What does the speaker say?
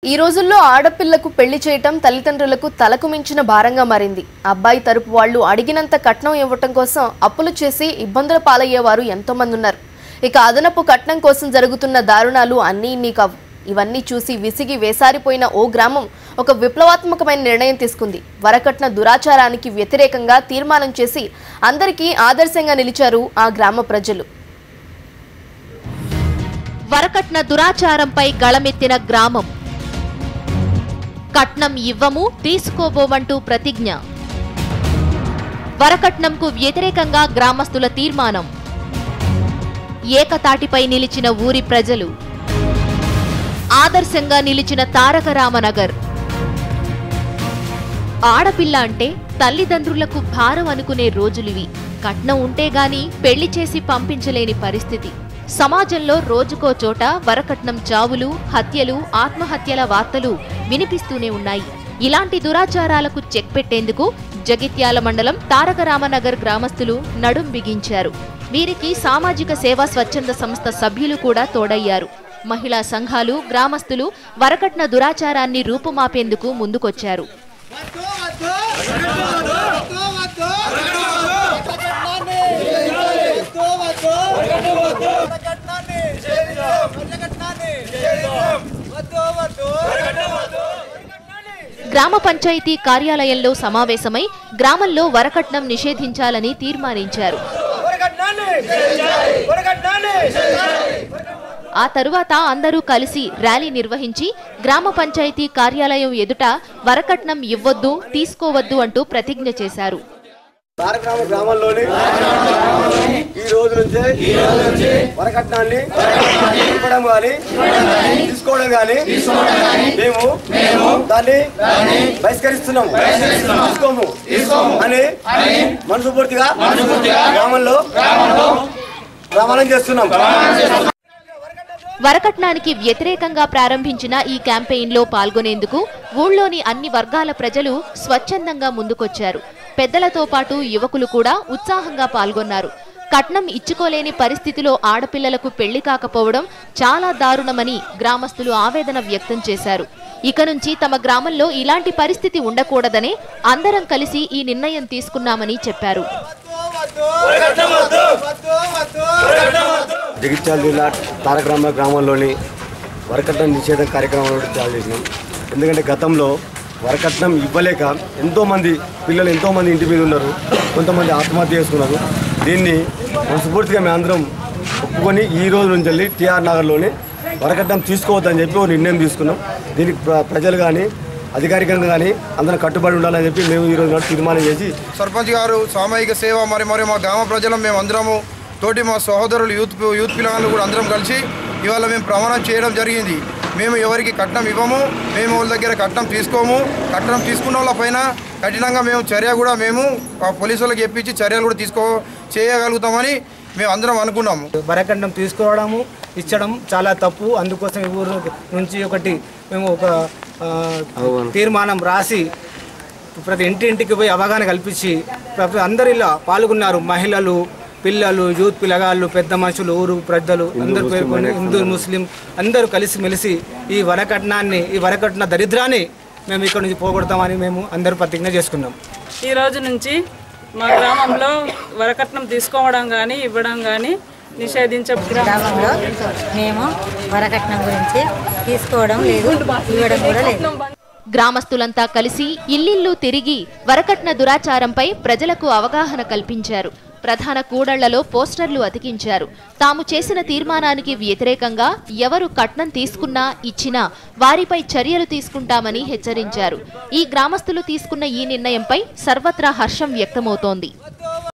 ఈ రోజుల్లో ఆడపిల్లకు పెళ్లి చేయటం తల్లిదండ్రులకు తలకు మించిన భారంగా మారింది. అబ్బాయి తరపు వాళ్ళు అడిగినంత కట్నం ఇవ్వటం కోసం అప్పులు చేసి ఇబ్బందుల పాలయ్యేవారు ఎంతో మంది ఉన్నారు. ఇక అదనపు కట్నం కోసం జరుగుతున్న దారుణాలు అన్నీ ఇన్ని కావు. ఇవన్నీ చూసి విసిగి వేసారిపోయిన ఓ గ్రామం ఒక విప్లవాత్మకమైన నిర్ణయం తీసుకుంది. వరకట్న దురాచారానికి వ్యతిరేకంగా తీర్మానం చేసి అందరికీ ఆదర్శంగా నిలిచారు ఆ గ్రామ ప్రజలు. వరకట్న దురాచారంపై గళమెత్తిన గ్రామం. కట్నం ఇవ్వము తీసుకోబోమంటూ ప్రతిజ్ఞ. వరకట్నంకు వ్యతిరేకంగా గ్రామస్తుల తీర్మానం. ఏకతాటిపై నిలిచిన ఊరి ప్రజలు. ఆదర్శంగా నిలిచిన తారక రామనగర్. ఆడపిల్ల అంటే తల్లిదండ్రులకు భారం అనుకునే రోజులివి. కట్నం ఉంటే గాని పెళ్లి చేసి పంపించలేని పరిస్థితి. సమాజంలో రోజుకో చోట వరకట్నం చావులు, హత్యలు, ఆత్మహత్యల వార్తలు వినిపిస్తూనే ఉన్నాయి. ఇలాంటి దురాచారాలకు చెక్ పెట్టేందుకు జగిత్యాల మండలం తారక రామనగర్ గ్రామస్తులు నడుం బిగించారు. వీరికి సామాజిక సేవా స్వచ్ఛంద సంస్థ సభ్యులు కూడా తోడయ్యారు. మహిళా సంఘాలు, గ్రామస్తులు వరకట్న దురాచారాన్ని రూపుమాపేందుకు ముందుకొచ్చారు. గ్రామ పంచాయతీ కార్యాలయంలో సమావేశమై గ్రామంలో వరకట్నం నిషేధించాలని తీర్మానించారు. ఆ తరువాత అందరూ కలిసి ర్యాలీ నిర్వహించి గ్రామ పంచాయతీ కార్యాలయం ఎదుట వరకట్నం ఇవ్వొద్దు, తీసుకోవద్దు అంటూ ప్రతిజ్ఞ చేశారు. గ్రామంలోని ఈ రోజు నుంచే వరకట్నాన్ని ఇవ్వడం కానీ తీసుకోవడం కానీ మేము దాన్ని బహిష్కరిస్తున్నాము, తీసుకోము అని మనస్ఫూర్తిగా గ్రామంలో ప్రమాణం చేస్తున్నాం. వరకట్నానికి వ్యతిరేకంగా ప్రారంభించిన ఈ క్యాంపెయిన్లో పాల్గొనేందుకు ఊళ్ళోని అన్ని వర్గాల ప్రజలు స్వచ్ఛందంగా ముందుకొచ్చారు. పెద్దలతో పాటు యువకులు కూడా ఉత్సాహంగా పాల్గొన్నారు. కట్నం ఇచ్చుకోలేని పరిస్థితిలో ఆడపిల్లలకు పెళ్లి కాకపోవడం చాలా దారుణమని గ్రామస్తులు ఆవేదన వ్యక్తం చేశారు. ఇక నుంచి తమ గ్రామంలో ఇలాంటి పరిస్థితి ఉండకూడదనే అందరం కలిసి ఈ నిర్ణయం తీసుకున్నామని చెప్పారు. జగిత్యాల జిల్లా తారక రామనగర్ గ్రామంలోని వరకట్నం నిషేధ కార్యక్రమం చాలా చేసినాం. ఎందుకంటే గతంలో వరకట్నం ఇవ్వలేక ఎంతోమంది పిల్లలు ఎంతోమంది ఇంటి మీద ఉన్నారు, కొంతమంది ఆత్మహత్య చేసుకున్నారు. దీన్ని మనస్ఫూర్తిగా మేము అందరం ఒప్పుకొని ఈ రోజు నుంచి వెళ్ళి టీఆర్ నగర్లోనే వరకట్నం తీసుకోవద్దని చెప్పి ఒక నిర్ణయం తీసుకున్నాం. దీనికి ప్రజలు కానీ అధికారికంగా కానీ అందరం కట్టుబడి ఉండాలని చెప్పి మేము ఈరోజు నాడు తీర్మానం చేసి సర్పంచ్ గారు సామాజిక సేవ మరి మా గ్రామ ప్రజలం మేము అందరము తోటి మా సహోదరులు యూత్ పిల్లలు కూడా అందరం కలిసి ఇవాళ మేము ప్రమాణం చేయడం జరిగింది. మేము ఎవరికి కట్నం ఇవ్వము, మేము వాళ్ళ దగ్గర కట్నం తీసుకోము. కట్నం తీసుకున్న వాళ్ళ పైన కఠినంగా మేము చర్య కూడా మేము పోలీసు వాళ్ళకి చెప్పించి చర్యలు కూడా చేయగలుగుతామని మేము అందరం అనుకున్నాము. వరకట్నం తీసుకోవడము ఇచ్చడం చాలా తప్పు. అందుకోసం ఈ ఊరు నుంచి మేము ఒక తీర్మానం రాసి ప్రతి ఇంటింటికి పోయి అవగాహన కల్పించి అందరు ఇలా పాల్గొన్నారు. మహిళలు, పిల్లలు, యూత్ పిల్లగాళ్ళు, పెద్ద మనుషులు, ఊరు ప్రజలు అందరూ పేర్కొని హిందూ ముస్లిం అందరూ కలిసిమెలిసి ఈ వరకట్న దరిద్రాన్ని మేము ఇక్కడ నుంచి పోగొడతామని మేము అందరూ ప్రతిజ్ఞ చేసుకున్నాం. ఈ రోజు నుంచి మా గ్రామంలో వరకట్నం తీసుకోవడం కానీ ఇవ్వడం కానీ గ్రామంలో మేము వరకట్నం గురించి తీసుకోవడం లేదు, ఇవ్వడం కూడా లేదు. గ్రామస్తులంతా కలిసి ఇల్లిల్లు తిరిగి వరకట్న దురాచారంపై ప్రజలకు అవగాహన కల్పించారు. ప్రధాన కూడళ్లలో పోస్టర్లు అతికించారు. తాము చేసిన తీర్మానానికి వ్యతిరేకంగా ఎవరు కట్నం తీసుకున్నా ఇచ్చినా వారిపై చర్యలు తీసుకుంటామని హెచ్చరించారు. ఈ గ్రామస్తులు తీసుకున్న ఈ నిర్ణయంపై సర్వత్రా హర్షం వ్యక్తమవుతోంది.